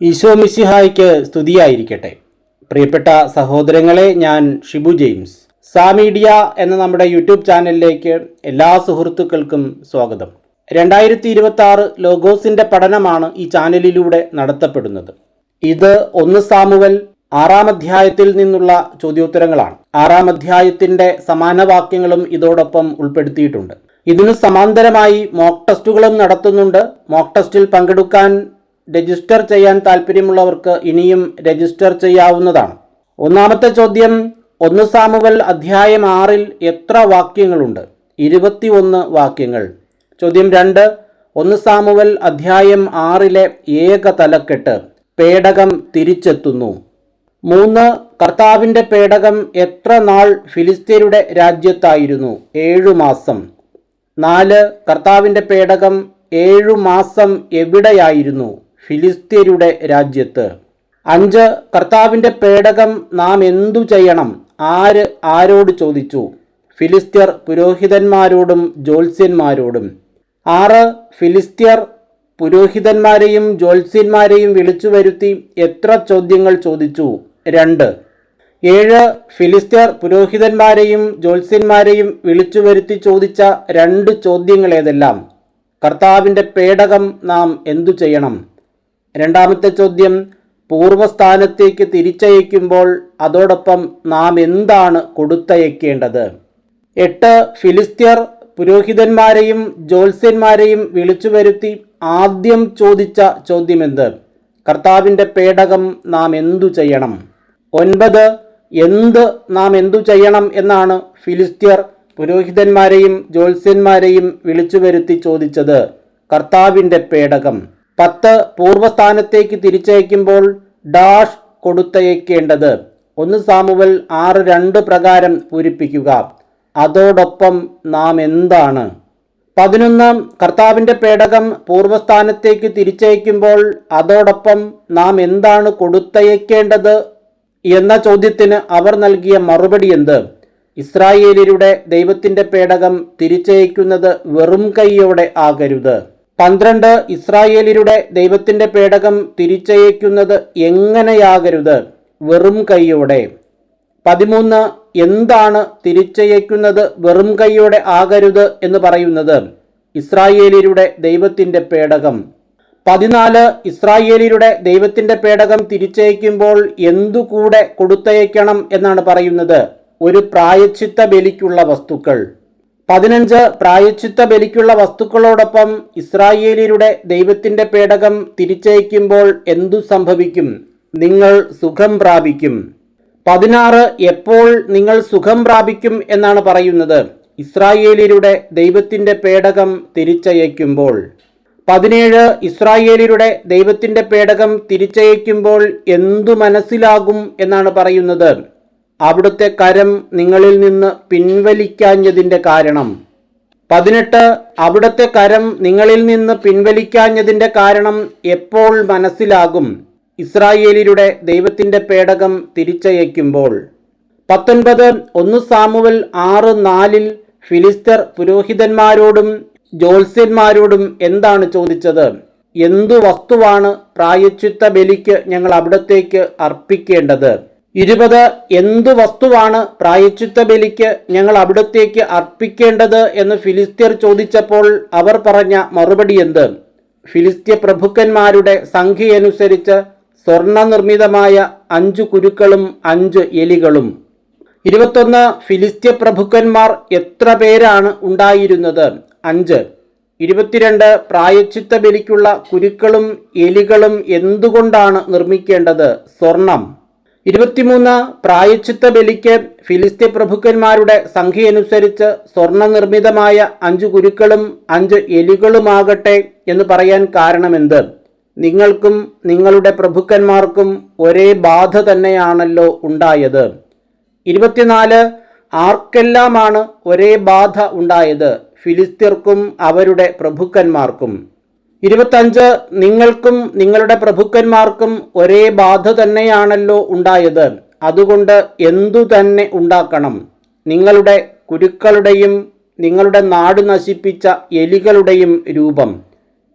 ഈശോ മിശിഹായ്ക്ക് സ്തുതിയായിരിക്കട്ടെ. പ്രിയപ്പെട്ട സഹോദരങ്ങളെ, ഞാൻ ഷിബു ജെയിംസ്. സാമീഡിയ എന്ന നമ്മുടെ യൂട്യൂബ് ചാനലിലേക്ക് എല്ലാ സുഹൃത്തുക്കൾക്കും സ്വാഗതം. 2026 ലോഗോസിന്റെ പഠനമാണ് ഈ ചാനലിലൂടെ നടത്തപ്പെടുന്നത്. ഇത് 1 സാമുവൽ 6-ാം അധ്യായത്തിൽ നിന്നുള്ള ചോദ്യോത്തരങ്ങളാണ്. 6-ാം അധ്യായത്തിന്റെ സമാന വാക്യങ്ങളും ഇതോടൊപ്പം ഉൾപ്പെടുത്തിയിട്ടുണ്ട്. ഇതിനു സമാന്തരമായി മോക്ക് ടെസ്റ്റുകളും നടത്തുന്നുണ്ട്. മോക്ക് ടെസ്റ്റിൽ പങ്കെടുക്കാൻ രജിസ്റ്റർ ചെയ്യാൻ താല്പര്യമുള്ളവർക്ക് ഇനിയും രജിസ്റ്റർ ചെയ്യാവുന്നതാണ്. ഒന്നാമത്തെ ചോദ്യം, 1 സാമുവൽ അധ്യായം 6-ൽ എത്ര വാക്യങ്ങളുണ്ട്? 21 വാക്യങ്ങൾ. ചോദ്യം 2, 1 സാമുവൽ അധ്യായം 6-ലെ ഏക തലക്കെട്ട് പേടകം തിരിച്ചെത്തുന്നു. 3, കർത്താവിൻ്റെ പേടകം എത്ര നാൾ ഫിലിസ്ത്യരുടെ രാജ്യത്തായിരുന്നു? 7 മാസം. 4, കർത്താവിൻ്റെ പേടകം 7 മാസം എവിടെയായിരുന്നു? ഫിലിസ്ത്യരുടെ രാജ്യത്ത്. 5, കർത്താവിൻ്റെ പേടകം നാം എന്തു ചെയ്യണം? ആരോട് ചോദിച്ചു? ഫിലിസ്ത്യർ പുരോഹിതന്മാരോടും ജ്യോത്സ്യന്മാരോടും. 6, ഫിലിസ്ത്യർ പുരോഹിതന്മാരെയും ജ്യോത്സ്യന്മാരെയും വിളിച്ചു വരുത്തി എത്ര ചോദ്യങ്ങൾ ചോദിച്ചു? 2. 7, ഫിലിസ്ത്യർ പുരോഹിതന്മാരെയും ജ്യോത്സ്യന്മാരെയും വിളിച്ചു വരുത്തി ചോദിച്ച 2 ചോദ്യങ്ങൾ ഏതെല്ലാം? കർത്താവിൻ്റെ പേടകം നാം എന്തു ചെയ്യണം? രണ്ടാമത്തെ ചോദ്യം, പൂർവ്വസ്ഥാനത്തേക്ക് തിരിച്ചയക്കുമ്പോൾ അതോടൊപ്പം നാം എന്താണ് കൊടുത്തയക്കേണ്ടത്? 8, ഫിലിസ്ത്യർ പുരോഹിതന്മാരെയും ജ്യോത്സ്യന്മാരെയും വിളിച്ചു വരുത്തി ആദ്യം ചോദിച്ച ചോദ്യമെന്ത്? കർത്താവിൻ്റെ പേടകം നാം എന്തു ചെയ്യണം? 9, നാം എന്തു ചെയ്യണം എന്നാണ് ഫിലിസ്ത്യർ പുരോഹിതന്മാരെയും ജ്യോത്സ്യന്മാരെയും വിളിച്ചു വരുത്തി ചോദിച്ചത്? കർത്താവിൻ്റെ പേടകം. 10, പൂർവ്വസ്ഥാനത്തേക്ക് തിരിച്ചയക്കുമ്പോൾ ഡാഷ് കൊടുത്തയക്കേണ്ടത്? 1 സാമുവൽ 6:2 പ്രകാരം പൂരിപ്പിക്കുക. അതോടൊപ്പം നാം എന്താണ്? 11, കർത്താവിൻ്റെ പേടകം പൂർവ്വസ്ഥാനത്തേക്ക് തിരിച്ചയക്കുമ്പോൾ അതോടൊപ്പം നാം എന്താണ് കൊടുത്തയക്കേണ്ടത് എന്ന ചോദ്യത്തിന് അവർ നൽകിയ മറുപടി എന്ത്? ഇസ്രായേലിയരുടെ ദൈവത്തിൻ്റെ പേടകം തിരിച്ചയക്കുന്നത് വെറും കൈയോടെ ആകരുത്. 12, ഇസ്രായേലിയരുടെ ദൈവത്തിൻ്റെ പേടകം തിരിച്ചയക്കുന്നത് എങ്ങനെയാകരുത്? വെറും കൈയോടെ. 13, എന്താണ് തിരിച്ചയക്കുന്നത് വെറും കൈയോടെ ആകരുത് എന്ന് പറയുന്നത്? ഇസ്രായേലിയരുടെ ദൈവത്തിൻ്റെ പേടകം. 14, ഇസ്രായേലിയരുടെ ദൈവത്തിൻ്റെ പേടകം തിരിച്ചയക്കുമ്പോൾ എന്തുകൂടെ കൊടുത്തയക്കണം എന്നാണ് പറയുന്നത്? ഒരു പ്രായശ്ചിത്ത ബലിക്കുള്ള വസ്തുക്കൾ. 15, പ്രായശ്ചിത്ത ബലിക്കുള്ള വസ്തുക്കളോടൊപ്പം ഇസ്രായേലിയരുടെ ദൈവത്തിൻ്റെ പേടകം തിരിച്ചയക്കുമ്പോൾ എന്തു സംഭവിക്കും? നിങ്ങൾ സുഖം പ്രാപിക്കും. 16, എപ്പോൾ നിങ്ങൾ സുഖം പ്രാപിക്കും എന്നാണ് പറയുന്നത്? ഇസ്രായേലിയരുടെ ദൈവത്തിൻ്റെ പേടകം തിരിച്ചയക്കുമ്പോൾ. 17, ഇസ്രായേലിയരുടെ ദൈവത്തിൻ്റെ പേടകം തിരിച്ചയക്കുമ്പോൾ എന്തു മനസ്സിലാകും എന്നാണ് പറയുന്നത്? അവിടുത്തെ കരം നിങ്ങളിൽ നിന്ന് പിൻവലിക്കാഞ്ഞതിൻ്റെ കാരണം. 18, അവിടുത്തെ കരം നിങ്ങളിൽ നിന്ന് പിൻവലിക്കാഞ്ഞതിൻ്റെ കാരണം എപ്പോൾ മനസ്സിലാകും? ഇസ്രായേലിയരുടെ ദൈവത്തിൻ്റെ പേടകം തിരിച്ചയക്കുമ്പോൾ. 19, 1 സാമുവൽ 6:4-ൽ ഫിലിസ്ത്യർ പുരോഹിതന്മാരോടും ജ്യോത്സ്യന്മാരോടും എന്താണ് ചോദിച്ചത്? എന്തു വസ്തുവാണ് പ്രായശ്ചിത്ത ബലിക്ക് ഞങ്ങൾ അവിടത്തേക്ക് അർപ്പിക്കേണ്ടത്? 20, എന്തു വസ്തുവാണ് പ്രായശ്ചിത്ത ബലിക്ക് ഞങ്ങൾ അവിടത്തേക്ക് അർപ്പിക്കേണ്ടത് എന്ന് ഫിലിസ്ത്യർ ചോദിച്ചപ്പോൾ അവർ പറഞ്ഞ മറുപടി എന്ത്? ഫിലിസ്ത്യ പ്രഭുക്കന്മാരുടെ സംഖ്യയനുസരിച്ച് സ്വർണ്ണ നിർമ്മിതമായ 5 കുരുക്കളും 5 എലികളും. 21, ഫിലിസ്ത്യ പ്രഭുക്കന്മാർ എത്ര പേരാണ് ഉണ്ടായിരുന്നത്? 5. 22, പ്രായശ്ചിത്ത ബലിക്കുള്ള കുരുക്കളും എലികളും എന്തുകൊണ്ടാണ് നിർമ്മിക്കേണ്ടത്? സ്വർണം. 23, പ്രായശ്ചിത്ത ബലിക്ക് ഫിലിസ്ത്യ പ്രഭുക്കന്മാരുടെ സംഖ്യയനുസരിച്ച് സ്വർണ്ണ നിർമ്മിതമായ 5 കുരുക്കളും 5 എലികളുമാകട്ടെ എന്ന് പറയാൻ കാരണമെന്ത്? നിങ്ങൾക്കും നിങ്ങളുടെ പ്രഭുക്കന്മാർക്കും ഒരേ ബാധ തന്നെയാണല്ലോ ഉണ്ടായത്. 24, ആർക്കെല്ലാമാണ് ഒരേ ബാധ ഉണ്ടായത്? ഫിലിസ്ത്യർക്കും അവരുടെ പ്രഭുക്കന്മാർക്കും. 25, നിങ്ങൾക്കും നിങ്ങളുടെ പ്രഭുക്കന്മാർക്കും ഒരേ ബാധ തന്നെയാണല്ലോ ഉണ്ടായത്. അതുകൊണ്ട് എന്തു തന്നെ ഉണ്ടാക്കണം? നിങ്ങളുടെ കുരുക്കളുടെയും നിങ്ങളുടെ നാട് നശിപ്പിച്ച എലികളുടെയും രൂപം.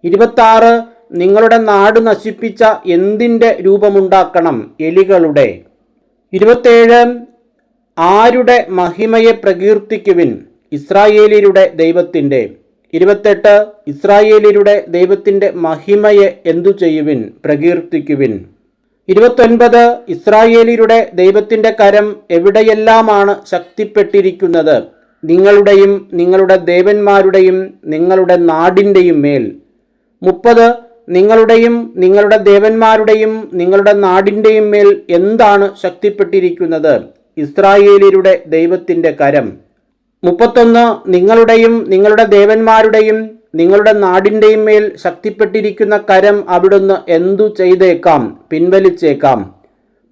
26, നിങ്ങളുടെ നാട് നശിപ്പിച്ച എന്തിൻ്റെ രൂപമുണ്ടാക്കണം? എലികളുടെ. 27 ആരുടെ മഹിമയെ പ്രകീർത്തിക്കുവിൻ? ഇസ്രായേലിയരുടെ ദൈവത്തിൻ്റെ. 28 ഇസ്രായേലിയരുടെ ദൈവത്തിൻ്റെ മഹിമയെ എന്തു ചെയ്യുവിൻ? പ്രകീർത്തിക്കുവിൻ. 29 ഇസ്രായേലിയരുടെ ദൈവത്തിൻ്റെ കരം എവിടെയെല്ലാമാണ് ശക്തിപ്പെട്ടിരിക്കുന്നത്? നിങ്ങളുടെയും നിങ്ങളുടെ ദേവന്മാരുടെയും നിങ്ങളുടെ നാടിൻ്റെയും മേൽ. 30 നിങ്ങളുടെയും നിങ്ങളുടെ ദേവന്മാരുടെയും നിങ്ങളുടെ നാടിൻ്റെയും മേൽ എന്താണ് ശക്തിപ്പെട്ടിരിക്കുന്നത്? ഇസ്രായേലിയരുടെ ദൈവത്തിൻ്റെ കരം. 31 നിങ്ങളുടെയും നിങ്ങളുടെ ദേവന്മാരുടെയും നിങ്ങളുടെ നാടിൻ്റെയും മേൽ ശക്തിപ്പെട്ടിരിക്കുന്ന കരം അവിടുന്ന് എന്തു ചെയ്തേക്കാം? പിൻവലിച്ചേക്കാം.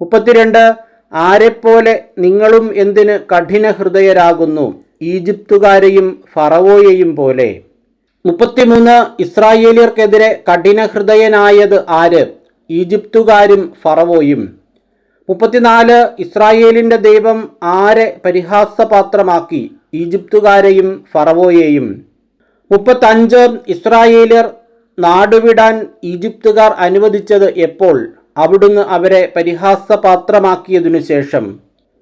32 ആരെപ്പോലെ നിങ്ങളും എന്തിന് കഠിന ഹൃദയരാകുന്നു? ഈജിപ്തുകാരെയും ഫറവോയെയും പോലെ. 33 ഇസ്രായേലിയർക്കെതിരെ കഠിന ഹൃദയനായത് ആര്? ഈജിപ്തുകാരും ഫറവോയും. 34 ഇസ്രായേലിൻ്റെ ദൈവം ആരെ പരിഹാസപാത്രമാക്കി? ഈജിപ്തുകാരെയും ഫറവോയെയും. 35 ഇസ്രായേലിയർ നാടുവിടാൻ ഈജിപ്തുകാർ അനുവദിച്ചത് എപ്പോൾ? അവിടുന്ന് അവരെ പരിഹാസപാത്രമാക്കിയതിനു ശേഷം.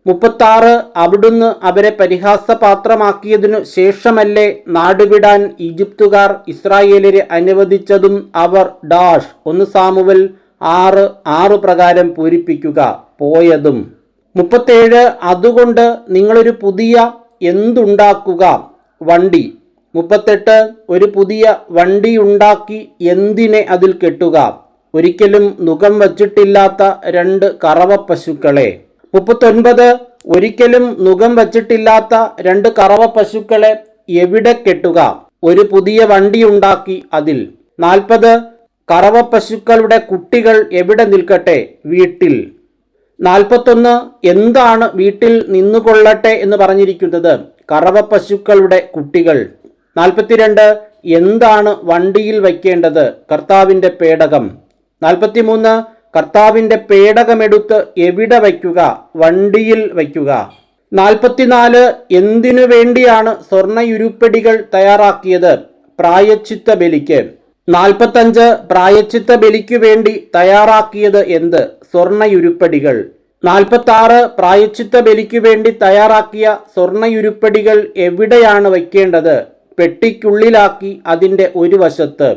36 അവിടുന്ന് അവരെ പരിഹാസപാത്രമാക്കിയതിനു ശേഷമല്ലേ നാടുവിടാൻ ഈജിപ്തുകാർ ഇസ്രായേലിയരെ അനുവദിച്ചതും? അവർ ഡാഷ് 1 സാമുവൽ 6:6 പ്രകാരം പൂരിപ്പിക്കുക പോയതും. 37 അതുകൊണ്ട് നിങ്ങളൊരു പുതിയ എന്തുണ്ടാക്കുക? വണ്ടി. 38 ഒരു പുതിയ വണ്ടിയുണ്ടാക്കി എന്തിനെ അതിൽ കെട്ടുക? ഒരിക്കലും നുകം വച്ചിട്ടില്ലാത്ത 2 കറവ പശുക്കളെ. 39 ഒരിക്കലും നുകം വച്ചിട്ടില്ലാത്ത 2 കറവ പശുക്കളെ എവിടെ കെട്ടുക? ഒരു പുതിയ വണ്ടിയുണ്ടാക്കി അതിൽ. 40 കറവ പശുക്കളുടെ കുട്ടികൾ എവിടെ നിൽക്കട്ടെ? വീട്ടിൽ. 41 എന്താണ് വീട്ടിൽ നിന്നുകൊള്ളട്ടെ എന്ന് പറഞ്ഞിരിക്കുന്നത്? കറവ പശുക്കളുടെ കുട്ടികൾ. 42 എന്താണ് വണ്ടിയിൽ വയ്ക്കേണ്ടത്? കർത്താവിൻ്റെ പേടകം. 43 കർത്താവിൻ്റെ പേടകമെടുത്ത് എവിടെ വയ്ക്കുക? വണ്ടിയിൽ വയ്ക്കുക. 44 എന്തിനു വേണ്ടിയാണ് സ്വർണ്ണയുരുപ്പടികൾ തയ്യാറാക്കിയത്? പ്രായശ്ചിത്ത ബലിക്ക്. 45 പ്രായശ്ചിത്ത ബലിക്കു വേണ്ടി തയ്യാറാക്കിയത് എന്ത്? സ്വർണ്ണയുരുപ്പടികൾ. 46 പ്രായശ്ചിത്ത ബലിക്കു വേണ്ടി തയ്യാറാക്കിയ സ്വർണ്ണയുരുപ്പടികൾ എവിടെയാണ് വയ്ക്കേണ്ടത്? പെട്ടിക്കുള്ളിലാക്കി അതിൻ്റെ ഒരു വശത്ത്.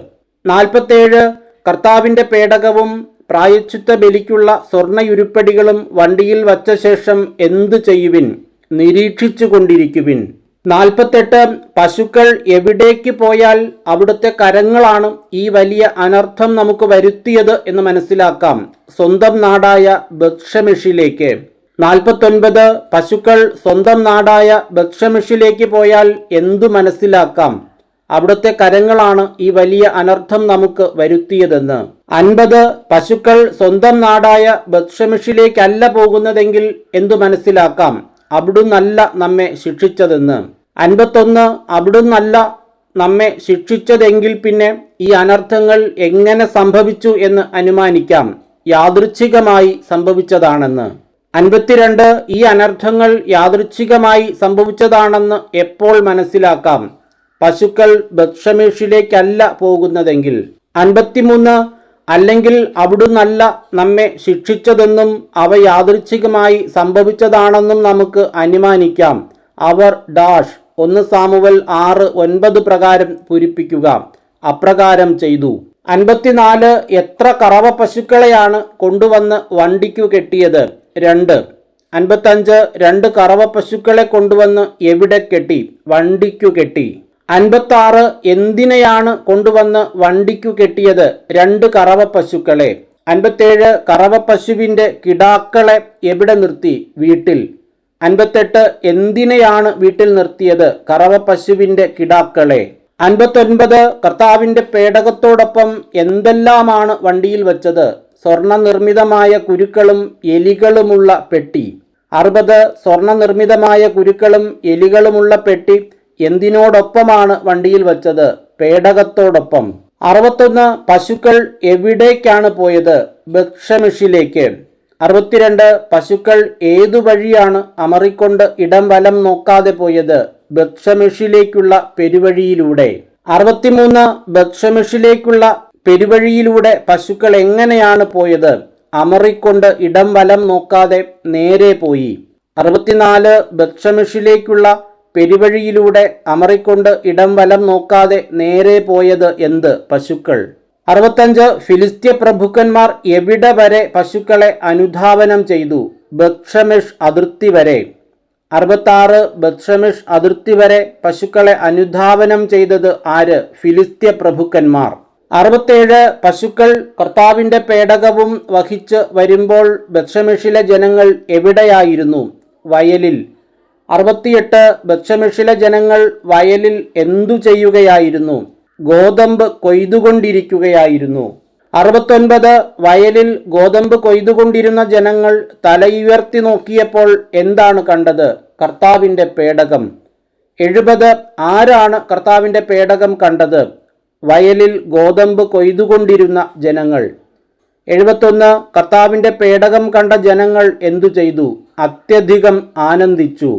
47 കർത്താവിൻ്റെ പേടകവും പ്രായശ്ചിത്ത ബലിക്കുള്ള സ്വർണ്ണയുരുപ്പടികളും വണ്ടിയിൽ വച്ച ശേഷം എന്തു ചെയ്യുവിൻ? നിരീക്ഷിച്ചു കൊണ്ടിരിക്കുവിൻ. 48 പശുക്കൾ എവിടേക്ക് പോയാൽ അവിടുത്തെ കരങ്ങളാണ് ഈ വലിയ അനർത്ഥം നമുക്ക് വരുത്തിയത് എന്ന് മനസ്സിലാക്കാം? സ്വന്തം നാടായ ബത്ഷെമെഷിലേക്ക്. 49 പശുക്കൾ സ്വന്തം നാടായ ബത്ഷെമെഷിലേക്ക് പോയാൽ എന്തു മനസ്സിലാക്കാം? അവിടുത്തെ കരങ്ങളാണ് ഈ വലിയ അനർത്ഥം നമുക്ക് വരുത്തിയതെന്ന്. 50 പശുക്കൾ സ്വന്തം നാടായ ബത്ഷെമെഷിലേക്കല്ല പോകുന്നതെങ്കിൽ എന്തു മനസ്സിലാക്കാം? അവിടുന്നല്ല നമ്മെ ശിക്ഷിച്ചതെന്ന്. 51 അവിടുന്നല്ല നമ്മെ ശിക്ഷിച്ചതെങ്കിൽ പിന്നെ ഈ അനർത്ഥങ്ങൾ എങ്ങനെ സംഭവിച്ചു എന്ന് അനുമാനിക്കാം? യാദൃച്ഛികമായി സംഭവിച്ചതാണെന്ന്. 52 ഈ അനർത്ഥങ്ങൾ യാദൃച്ഛികമായി സംഭവിച്ചതാണെന്ന് എപ്പോൾ മനസ്സിലാക്കാം? പശുക്കൾ ബത്ഷെമെഷിലേക്കല്ല പോകുന്നതെങ്കിൽ. 53 അല്ലെങ്കിൽ അവിടുന്നല്ല നമ്മെ ശിക്ഷിച്ചതെന്നും അവ യാദൃച്ഛികമായി സംഭവിച്ചതാണെന്നും നമുക്ക് അനുമാനിക്കാം. അവർ ഡാഷ് 1 സാമുവൽ 6:9 പ്രകാരം പൂരിപ്പിക്കുക. അപ്രകാരം ചെയ്തു. 54 എത്ര കറവ പശുക്കളെയാണ് കൊണ്ടുവന്ന് വണ്ടിക്കു കെട്ടിയത്? 2. 55 2 കറവ പശുക്കളെ കൊണ്ടുവന്ന് എവിടെ കെട്ടി? വണ്ടിക്കു കെട്ടി. 56 എന്തിനെയാണ് കൊണ്ടുവന്ന് വണ്ടിക്കു കെട്ടിയത്? 2 കറവ പശുക്കളെ. 57 കറവ പശുവിൻ്റെ കിടാക്കളെ എവിടെ നിർത്തി? വീട്ടിൽ. 58 എന്തിനെയാണ് വീട്ടിൽ നിർത്തിയത്? കറവ പശുവിൻ്റെ കിടാക്കളെ. 59 കർത്താവിൻ്റെ പേടകത്തോടൊപ്പം എന്തെല്ലാമാണ് വണ്ടിയിൽ വച്ചത്? സ്വർണ്ണ നിർമ്മിതമായ കുരുക്കളും എലികളുമുള്ള പെട്ടി. 60 സ്വർണ്ണ നിർമ്മിതമായ കുരുക്കളും എലികളുമുള്ള പെട്ടി എന്തിനോടൊപ്പമാണ് വണ്ടിയിൽ വച്ചത്? പേടകത്തോടൊപ്പം. 61 പശുക്കൾ എവിടേക്കാണ് പോയത്? ബത്ഷെമെഷിലേക്ക്. 62 പശുക്കൾ ഏതു വഴിയാണ് അമറിക്കൊണ്ട് ഇടം വലം നോക്കാതെ പോയത്? ബത്ഷെമെഷിലേക്കുള്ള പെരുവഴിയിലൂടെ. 63 ബത്ഷെമെഷിലേക്കുള്ള പെരുവഴിയിലൂടെ പശുക്കൾ എങ്ങനെയാണ് പോയത്? അമറിക്കൊണ്ട് ഇടം വലം നോക്കാതെ നേരെ പോയി. 64 ബത്ഷെമെഷിലേക്കുള്ള പെരുവഴിയിലൂടെ അമറിക്കൊണ്ട് ഇടം വലം നോക്കാതെ നേരെ പോയത് എന്ത്? പശുക്കൾ. 65 ഫിലിസ്ത്യ പ്രഭുക്കന്മാർ എവിടെ വരെ പശുക്കളെ അനുധാവനം ചെയ്തു? ബത്ഷെമെഷ് അതിർത്തി വരെ. 66 ബത്ഷെമെഷ് അതിർത്തി വരെ പശുക്കളെ അനുധാവനം ചെയ്തത് ആര്? ഫിലിസ്ത്യ പ്രഭുക്കന്മാർ. 67 പശുക്കൾ കർത്താവിന്റെ പേടകവും വഹിച്ച് വരുമ്പോൾ ബത്ഷെമെഷിലെ ജനങ്ങൾ എവിടെയായിരുന്നു? വയലിൽ. 68 ബത്ഷെമെഷിലെ ജനങ്ങൾ വയലിൽ എന്തു ചെയ്യുകയായിരുന്നു? ഗോതമ്പ് കൊയ്തുകൊണ്ടിരിക്കുകയായിരുന്നു. 69 വയലിൽ ഗോതമ്പ് കൊയ്തുകൊണ്ടിരുന്ന ജനങ്ങൾ തലയുയർത്തി നോക്കിയപ്പോൾ എന്താണ് കണ്ടത്? കർത്താവിന്റെ പേടകം. 70 ആരാണ് കർത്താവിന്റെ പേടകം കണ്ടത്? വയലിൽ ഗോതമ്പ് കൊയ്തുകൊണ്ടിരുന്ന ജനങ്ങൾ. 71 കർത്താവിന്റെ പേടകം കണ്ട ജനങ്ങൾ എന്തു ചെയ്തു? അത്യധികം ആനന്ദിച്ചു.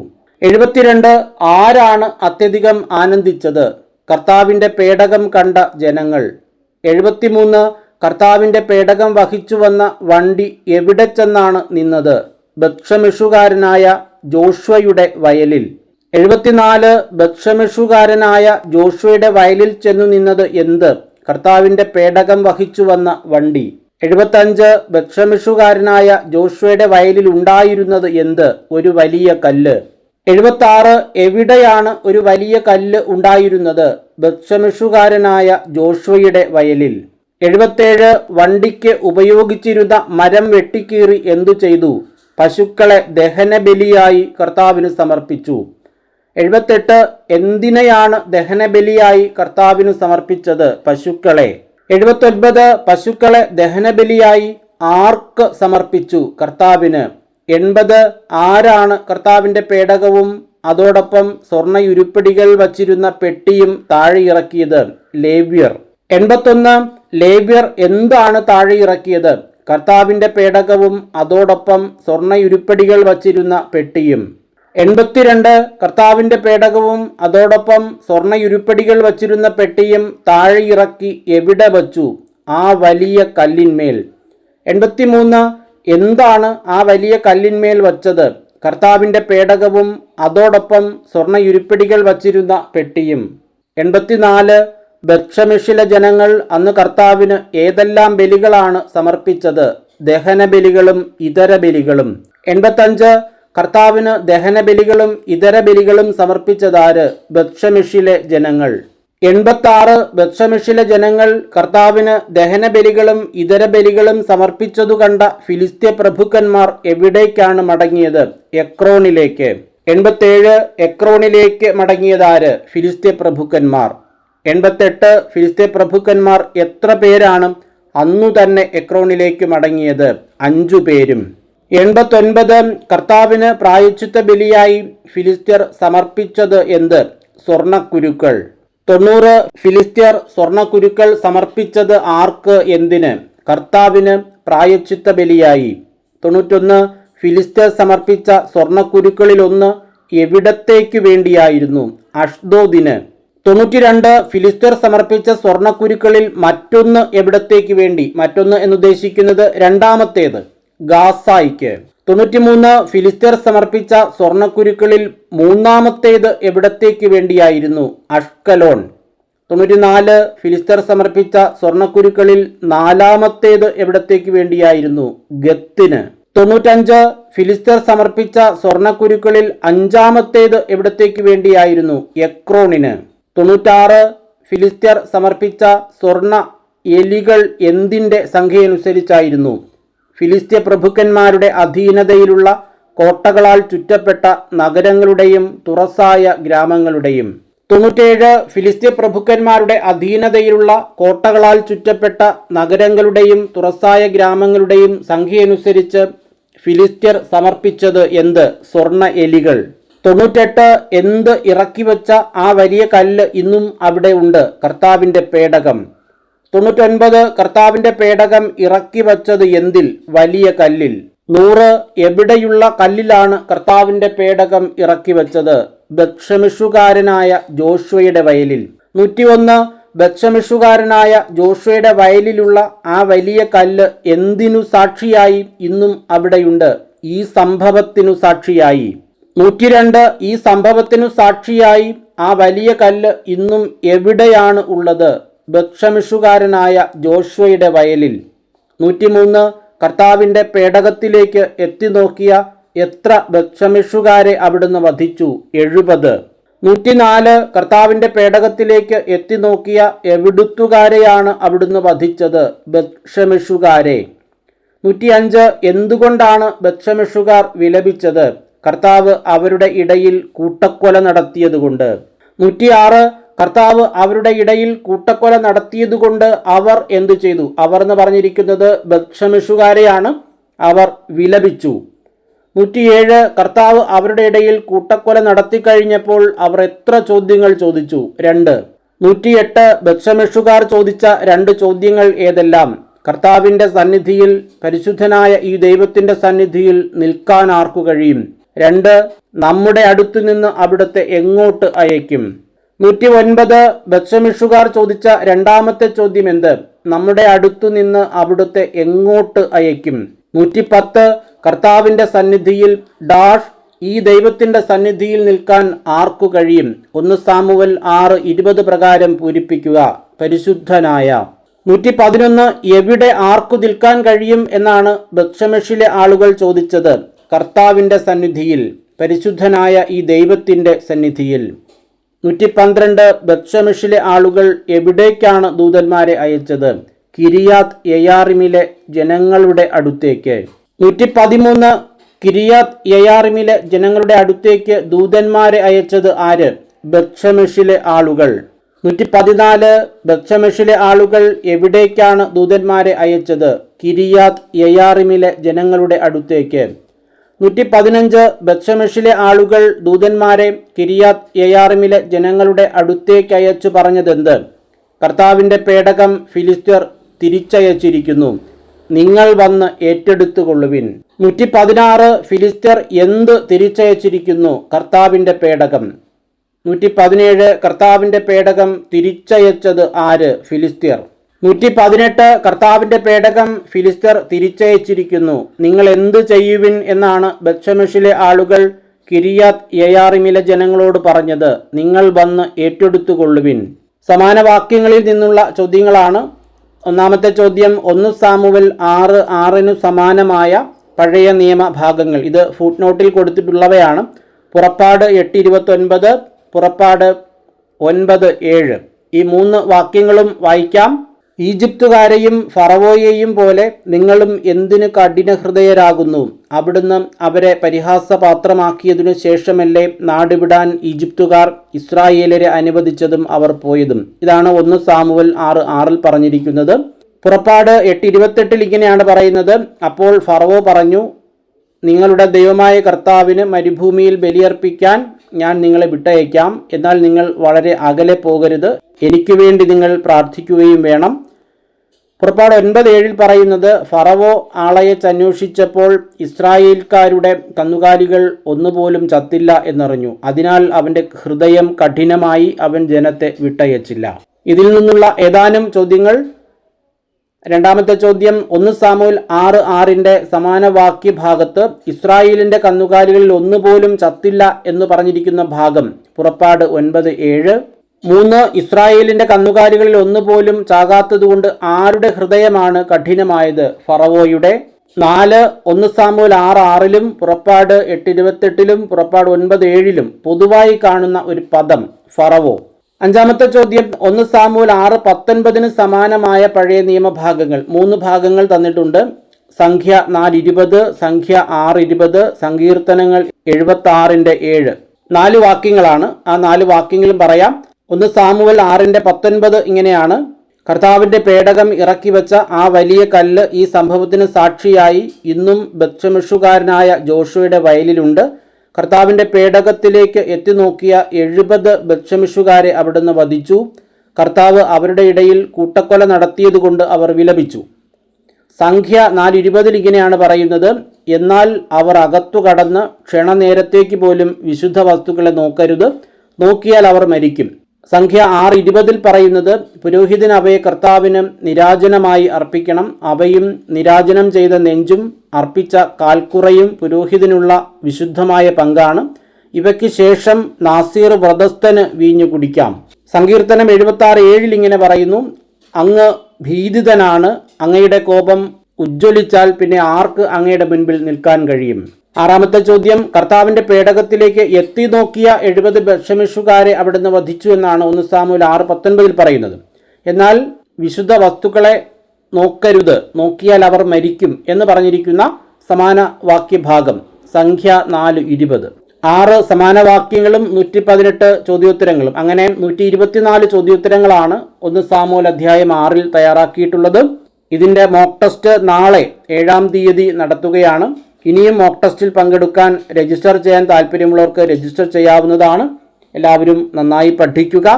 72 ആരാണ് അത്യധികം ആനന്ദിച്ചത്? കർത്താവിന്റെ പേടകം കണ്ട ജനങ്ങൾ. 73 കർത്താവിന്റെ പേടകം വഹിച്ചു വന്ന വണ്ടി എവിടെ ചെന്നാണ് നിന്നത്? ബത്ഷെമെഷുകാരനായ ജോഷ്വയുടെ വയലിൽ. 74 ബത്ഷെമെഷുകാരനായ ജോഷ്വയുടെ വയലിൽ ചെന്നു നിന്നത് എന്ത്? കർത്താവിന്റെ പേടകം വഹിച്ചു വന്ന വണ്ടി. 75 ബത്ഷെമെഷുകാരനായ ജോഷ്വയുടെ വയലിൽ ഉണ്ടായിരുന്നത് എന്ത്? ഒരു വലിയ കല്ല്. 76 എവിടെയാണ് ഒരു വലിയ കല്ല് ഉണ്ടായിരുന്നത്? ബത്ഷെമെഷുകാരനായ ജോഷ്വയുടെ വയലിൽ. 77 വണ്ടിക്ക് ഉപയോഗിച്ചിരുന്ന മരം വെട്ടിക്കീറി എന്തു ചെയ്തു? പശുക്കളെ ദഹനബലിയായി കർത്താവിന് സമർപ്പിച്ചു. 78 എന്തിനെയാണ് ദഹനബലിയായി കർത്താവിന് സമർപ്പിച്ചത്? പശുക്കളെ. 79 പശുക്കളെ ദഹനബലിയായി ആർക്ക് സമർപ്പിച്ചു? കർത്താവിന്. 80 ആരാണ് കർത്താവിന്റെ പേടകവും അതോടൊപ്പം സ്വർണ്ണയുരുപ്പടികൾ വച്ചിരുന്ന പെട്ടിയും താഴെ ഇറക്കിയത്? ലേവ്യർ. 81 ലേവ്യർ എന്താണ് താഴെ ഇറക്കിയത്? കർത്താവിന്റെ പേടകവും അതോടൊപ്പം സ്വർണ്ണയുരുപ്പടികൾ വച്ചിരുന്ന പെട്ടിയും. 82 കർത്താവിന്റെ പേടകവും അതോടൊപ്പം സ്വർണ്ണയുരുപ്പടികൾ വച്ചിരുന്ന പെട്ടിയും താഴെ ഇറക്കി എവിടെ വച്ചു? ആ വലിയ കല്ലിന്മേൽ. 83 എന്താണ് ആ വലിയ കല്ലിന്മേൽ വച്ചത്? കർത്താവിന്റെ പേടകവും അതോടൊപ്പം സ്വർണ്ണയുരുപ്പടികൾ വച്ചിരുന്ന പെട്ടിയും. 84 ബത്ഷെമെഷിലെ ജനങ്ങൾ അന്ന് കർത്താവിന് ഏതെല്ലാം ബലികളാണ് സമർപ്പിച്ചത്? ദഹനബലികളും ഇതര ബലികളും. 85 കർത്താവിന് ദഹനബലികളും ഇതര ബലികളും സമർപ്പിച്ചതാര്? ബത്ഷെമെഷിലെ ജനങ്ങൾ. 86 ബത്ഷെമെഷിലെ ജനങ്ങൾ കർത്താവിന് ദഹനബലികളും ഇതര ബലികളും സമർപ്പിച്ചതു കണ്ട ഫിലിസ്ത്യ പ്രഭുക്കന്മാർ എവിടേക്കാണ് മടങ്ങിയത്? എക്രോണിലേക്ക്. 87 എക്രോണിലേക്ക് മടങ്ങിയതാര്? ഫിലിസ്ത്യ പ്രഭുക്കന്മാർ. 88 ഫിലിസ്ത്യ പ്രഭുക്കന്മാർ എത്ര പേരാണ് അന്നു തന്നെ എക്രോണിലേക്ക് മടങ്ങിയത്? 5 പേരും. 89 കർത്താവിന് പ്രായശ്ചിത്ത ബലിയായി ഫിലിസ്ത്യർ സമർപ്പിച്ചത് എന്ത്? സ്വർണ്ണക്കുരുക്കൾ. 90 ഫിലിസ്ത്യർ സ്വർണ്ണക്കുരുക്കൾ സമർപ്പിച്ചത് ആർക്ക്? എന്തിന്? കർത്താവിന് പ്രായശ്ചിത്ത ബലിയായി. 91 ഫിലിസ്ത്യർ സമർപ്പിച്ച സ്വർണ്ണക്കുരുക്കളിലൊന്ന് എവിടത്തേക്ക് വേണ്ടിയായിരുന്നു? അഷ്ദോദിന്. 92 ഫിലിസ്ത്യർ സമർപ്പിച്ച സ്വർണ്ണക്കുരുക്കളിൽ മറ്റൊന്ന് എവിടത്തേക്ക് വേണ്ടി? മറ്റൊന്ന് എന്നുദ്ദേശിക്കുന്നത് രണ്ടാമത്തേത്, ഗാസായ്ക്ക്. 93 ഫിലിസ്ത്യർ സമർപ്പിച്ച സ്വർണ്ണക്കുരുക്കളിൽ മൂന്നാമത്തേത് എവിടത്തേക്ക് വേണ്ടിയായിരുന്നു? അഷ്കലോൺ. 94 ഫിലിസ്ത്യർ സമർപ്പിച്ച സ്വർണ്ണക്കുരുക്കളിൽ നാലാമത്തേത് എവിടത്തേക്ക് വേണ്ടിയായിരുന്നു? ഗത്തിന്. 95 ഫിലിസ്ത്യർ സമർപ്പിച്ച സ്വർണ്ണക്കുരുക്കളിൽ അഞ്ചാമത്തേത് എവിടത്തേക്ക് വേണ്ടിയായിരുന്നു? എക്രോണിന്. 96 ഫിലിസ്ത്യർ സമർപ്പിച്ച സ്വർണ്ണ എലികൾ എന്തിൻ്റെ സംഖ്യയനുസരിച്ചായിരുന്നു? ഫിലിസ്ത്യ പ്രഭുക്കന്മാരുടെ അധീനതയിലുള്ള കോട്ടകളാൽ ചുറ്റപ്പെട്ട നഗരങ്ങളുടെയും തുറസായ ഗ്രാമങ്ങളുടെയും. 97 ഫിലിസ്ത്യ പ്രഭുക്കന്മാരുടെ അധീനതയിലുള്ള കോട്ടകളാൽ ചുറ്റപ്പെട്ട നഗരങ്ങളുടെയും തുറസായ ഗ്രാമങ്ങളുടെയും സംഖ്യയനുസരിച്ച് ഫിലിസ്ത്യർ സമർപ്പിച്ചത് എന്ത്? സ്വർണ്ണ എലികൾ. 98 എന്ത് ഇറക്കിവെച്ച ആ വലിയ കല്ല് ഇന്നും അവിടെ ഉണ്ട്? കർത്താവിന്റെ പേടകം. 99 കർത്താവിന്റെ പേടകം ഇറക്കി വച്ചത് എന്തിൽ? വലിയ കല്ലിൽ. 100 എവിടെയുള്ള കല്ലിലാണ് കർത്താവിന്റെ പേടകം ഇറക്കി വച്ചത്? ബത്ഷെമെഷുകാരനായ ജോഷ്വയുടെ വയലിൽ. 101 ബത്ശമെഷുകാരനായ ജോഷുവയുടെ വയലിലുള്ള ആ വലിയ കല്ല് എന്തിനു സാക്ഷിയായി ഇന്നും അവിടെയുണ്ട്? ഈ സംഭവത്തിനു സാക്ഷിയായി. 102 ഈ സംഭവത്തിനു സാക്ഷിയായി ആ വലിയ കല്ല് ഇന്നും എവിടെയാണ് ഉള്ളത്? ബത്ശമെഷുകാരനായ ജോഷുവയുടെ വയലിൽ. 103 കർത്താവിൻ്റെ പേടകത്തിലേക്ക് എത്തി നോക്കിയ എത്ര ബത്ശമെഷുകാരെ അവിടുന്ന് വധിച്ചു? 70. 104 കർത്താവിൻ്റെ പേടകത്തിലേക്ക് എത്തി നോക്കിയ എവിടുത്തുകാരെയാണ് അവിടുന്ന് വധിച്ചത്? ബത്ശമെഷുകാരെ. 105 എന്തുകൊണ്ടാണ് ബത്ശമെഷുകാർ വിലപിച്ചത്? കർത്താവ് അവരുടെ ഇടയിൽ കൂട്ടക്കൊല നടത്തിയതുകൊണ്ട്. 106 കർത്താവ് അവരുടെ ഇടയിൽ കൂട്ടക്കൊല നടത്തിയതുകൊണ്ട് അവർ എന്തു ചെയ്തു? അവർ എന്ന് പറഞ്ഞിരിക്കുന്നത് ബത്ശമെഷുകാരെയാണ്. അവർ വിലപിച്ചു. 107 കർത്താവ് അവരുടെ ഇടയിൽ കൂട്ടക്കൊല നടത്തിക്കഴിഞ്ഞപ്പോൾ അവർ എത്ര ചോദ്യങ്ങൾ ചോദിച്ചു? 2. 108 ബത്ശമെഷുകാർ ചോദിച്ച 2 ചോദ്യങ്ങൾ ഏതെല്ലാം? കർത്താവിൻ്റെ സന്നിധിയിൽ, പരിശുദ്ധനായ ഈ ദൈവത്തിൻ്റെ സന്നിധിയിൽ നിൽക്കാൻ ആർക്കു കഴിയും? 2. നമ്മുടെ അടുത്തു നിന്ന് അവിടുത്തെ എങ്ങോട്ട് അയക്കും? 109 ബത്ശമെഷുകാർ ചോദിച്ച രണ്ടാമത്തെ ചോദ്യം എന്ത്? നമ്മുടെ അടുത്തു നിന്ന് അവിടുത്തെ എങ്ങോട്ട് അയക്കും? 110 കർത്താവിൻ്റെ സന്നിധിയിൽ ഈ ദൈവത്തിൻ്റെ സന്നിധിയിൽ നിൽക്കാൻ ആർക്കു കഴിയും? 1 സാമുവൽ 6:20 പ്രകാരം പൂരിപ്പിക്കുക. പരിശുദ്ധനായ. 111 എവിടെ ആർക്കു നിൽക്കാൻ കഴിയും എന്നാണ് ബത്ശമെഷിലെ ആളുകൾ ചോദിച്ചത്? കർത്താവിൻ്റെ സന്നിധിയിൽ, പരിശുദ്ധനായ ഈ ദൈവത്തിൻ്റെ സന്നിധിയിൽ. 112 ബത്ശമെഷിലെ ആളുകൾ എവിടേക്കാണ് ദൂതന്മാരെ അയച്ചത്? കിരിയാത്ത് യെയാറിമിലെ ജനങ്ങളുടെ അടുത്തേക്ക്. 113 കിരിയാത്ത് യെയാറിമിലെ ജനങ്ങളുടെ അടുത്തേക്ക് ദൂതന്മാരെ അയച്ചത് ആര്? ബത്ശമെഷിലെ ആളുകൾ. 114 ബത്ശമെഷിലെ ആളുകൾ എവിടേക്കാണ് ദൂതന്മാരെ അയച്ചത്? കിരിയാത്ത് യെയാറിമിലെ ജനങ്ങളുടെ അടുത്തേക്ക്. 115 ബത്ശമെഷിലെ ആളുകൾ ദൂതന്മാരെ കിരിയാത്ത് യെയാറിമിലെ ജനങ്ങളുടെ അടുത്തേക്ക് അയച്ചു പറഞ്ഞതെന്ത്? കർത്താവിൻ്റെ പേടകം ഫിലിസ്ത്യർ തിരിച്ചയച്ചിരിക്കുന്നു, നിങ്ങൾ വന്ന് ഏറ്റെടുത്തുകൊള്ളുവിൻ. 116 ഫിലിസ്ത്യർ എന്ത് തിരിച്ചയച്ചിരിക്കുന്നു? കർത്താവിൻ്റെ പേടകം. 117 കർത്താവിൻ്റെ പേടകം തിരിച്ചയച്ചത് ആര്? ഫിലിസ്ത്യർ. 118 കർത്താവിൻ്റെ പേടകം ഫിലിസ്ത്യർ തിരിച്ചയച്ചിരിക്കുന്നു, നിങ്ങൾ എന്ത് ചെയ്യുവിൻ എന്നാണ് ബത്ശമെഷിലെ ആളുകൾ കിരിയാത്ത് യെയാറിമിലെ ജനങ്ങളോട് പറഞ്ഞത്? നിങ്ങൾ വന്ന് ഏറ്റെടുത്തുകൊള്ളുവിൻ. സമാന വാക്യങ്ങളിൽ നിന്നുള്ള ചോദ്യങ്ങളാണ്. ഒന്നാമത്തെ ചോദ്യം 1 സാമുവൽ 6:6 സമാനമായ പഴയ നിയമ ഭാഗങ്ങൾ. ഇത് ഫുട് നോട്ടിൽ കൊടുത്തിട്ടുള്ളവയാണ്. പുറപ്പാട് 8:29, പുറപ്പാട് 9:7. ഈ 3 വാക്യങ്ങളും വായിക്കാം. ഈജിപ്തുകാരെയും ഫറവോയെയും പോലെ നിങ്ങളും എന്തിന് കഠിനഹൃദയരാകുന്നു? അവിടുന്ന് അവരെ പരിഹാസപാത്രമാക്കിയതിനു ശേഷമല്ലേ നാടുവിടാൻ ഈജിപ്തുകാർ ഇസ്രായേലരെ അനുവദിച്ചതും അവർ പോയതും? ഇതാണ് 1 സാമുവൽ 6:6 പറഞ്ഞിരിക്കുന്നത്. പുറപ്പാട് 8:28 ഇങ്ങനെയാണ് പറയുന്നത്. അപ്പോൾ ഫറവോ പറഞ്ഞു, നിങ്ങളുടെ ദൈവമായ കർത്താവിന് മരുഭൂമിയിൽ ബലിയർപ്പിക്കാൻ ഞാൻ നിങ്ങളെ വിട്ടയക്കാം. എന്നാൽ നിങ്ങൾ വളരെ അകലെ പോകരുത്, എനിക്ക് വേണ്ടി നിങ്ങൾ പ്രാർത്ഥിക്കുകയും വേണം. പുറപ്പാട് 9:7 പറയുന്നത്, ഫറവോ ആളയച്ചന്വേഷിച്ചപ്പോൾ ഇസ്രായേൽക്കാരുടെ കന്നുകാലികൾ ഒന്നുപോലും ചത്തില്ല എന്നറിഞ്ഞു. അതിനാൽ അവൻ്റെ ഹൃദയം കഠിനമായി, അവൻ ജനത്തെ വിട്ടയച്ചില്ല. ഇതിൽ നിന്നുള്ള ഏതാനും ചോദ്യങ്ങൾ. രണ്ടാമത്തെ ചോദ്യം 1 സാമുവൽ 6:6 സമാന വാക്യഭാഗത്ത് ഇസ്രായേലിൻ്റെ കന്നുകാലികളിൽ ഒന്നുപോലും ചത്തില്ല എന്ന് പറഞ്ഞിരിക്കുന്ന ഭാഗം പുറപ്പാട് 9:7. 3 ഇസ്രായേലിൻ്റെ കന്നുകാലികളിൽ ഒന്നുപോലും ചാകാത്തതുകൊണ്ട് ആരുടെ ഹൃദയമാണ് കഠിനമായത്? ഫറവോയുടെ. 4 1 സാമുവൽ 6:6 പുറപ്പാട് 8:28 പുറപ്പാട് 9:7 പൊതുവായി കാണുന്ന ഒരു പദം ഫറവോ. അഞ്ചാമത്തെ ചോദ്യം 1 സാമുവൽ 6:19 സമാനമായ പഴയ നിയമഭാഗങ്ങൾ. 3 ഭാഗങ്ങൾ തന്നിട്ടുണ്ട്. സംഖ്യ 4:20, സംഖ്യ 6:20, സങ്കീർത്തനങ്ങൾ 76:7. 4 വാക്യങ്ങളാണ്. ആ 4 വാക്യങ്ങളും പറയാം. 1 സാമുവൽ 6:19 ഇങ്ങനെയാണ്, കർത്താവിൻ്റെ പേടകം ഇറക്കി വെച്ച ആ വലിയ കല്ല് ഈ സംഭവത്തിന് സാക്ഷിയായി ഇന്നും ബത്ശമെഷുകാരനായ ജോഷുവയുടെ വയലിലുണ്ട്. കർത്താവിൻ്റെ പേടകത്തിലേക്ക് എത്തി നോക്കിയ 70 ബത്ശമെഷുകാരെ അവിടുന്ന് വധിച്ചു. കർത്താവ് അവരുടെ ഇടയിൽ കൂട്ടക്കൊല നടത്തിയതുകൊണ്ട് അവർ വിലപിച്ചു. സംഖ്യ 4:20 ഇങ്ങനെയാണ് പറയുന്നത്, എന്നാൽ അവർ അകത്തു കടന്ന് ക്ഷണനേരത്തേക്ക് പോലും വിശുദ്ധ വസ്തുക്കളെ നോക്കരുത്, നോക്കിയാൽ അവർ മരിക്കും. സംഖ്യ 6:20 പറയുന്നത് പുരോഹിതൻ അവയെ കർത്താവിന് നിരാജനമായി അർപ്പിക്കണം. അവയും നിരാജനം ചെയ്ത നെഞ്ചും അർപ്പിച്ച കാൽക്കുറയും പുരോഹിതനുള്ള വിശുദ്ധമായ പങ്കാണ്. ഇവയ്ക്ക് ശേഷം നാസീർ വ്രതസ്ഥന് വീഞ്ഞു കുടിക്കാം. സങ്കീർത്തനം 76:7 ഇങ്ങനെ പറയുന്നു, അങ്ങ് ഭീതിതനാണ്, അങ്ങയുടെ കോപം ഉജ്ജ്വലിച്ചാൽ പിന്നെ ആർക്ക് അങ്ങയുടെ മുൻപിൽ നിൽക്കാൻ കഴിയും? ആറാമത്തെ ചോദ്യം, കർത്താവിൻ്റെ പേടകത്തിലേക്ക് എത്തി നോക്കിയ 70 ബത്ശേമെശുകാരെ അവിടുന്ന് വധിച്ചു എന്നാണ് 1 സാമുവേൽ 6:19 പറയുന്നത്. എന്നാൽ വിശുദ്ധ വസ്തുക്കളെ നോക്കരുത്, നോക്കിയാൽ അവർ മരിക്കും എന്ന് പറഞ്ഞിരിക്കുന്ന സമാന വാക്യഭാഗം സംഖ്യ 4:20. 6 സമാന വാക്യങ്ങളും 118 ചോദ്യോത്തരങ്ങളും, അങ്ങനെ 124 ചോദ്യോത്തരങ്ങളാണ് 1 സാമുവേൽ അധ്യായം 6 തയ്യാറാക്കിയിട്ടുള്ളത്. ഇതിൻ്റെ മോക്ക് ടെസ്റ്റ് നാളെ 7-ാം തീയതി നടത്തുകയാണ്. ഇനിയും മോക്ക് ടെസ്റ്റിൽ പങ്കെടുക്കാൻ രജിസ്റ്റർ ചെയ്യാൻ താല്പര്യമുള്ളവർക്ക് രജിസ്റ്റർ ചെയ്യാവുന്നതാണ്. എല്ലാവരും നന്നായി പഠിക്കുക.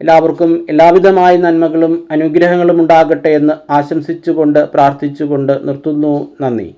എല്ലാവർക്കും എല്ലാവിധമായ നന്മകളും അനുഗ്രഹങ്ങളും ഉണ്ടാകട്ടെ എന്ന് ആശംസിച്ചുകൊണ്ട് പ്രാർത്ഥിച്ചുകൊണ്ട് നിർത്തുന്നു. നന്ദി.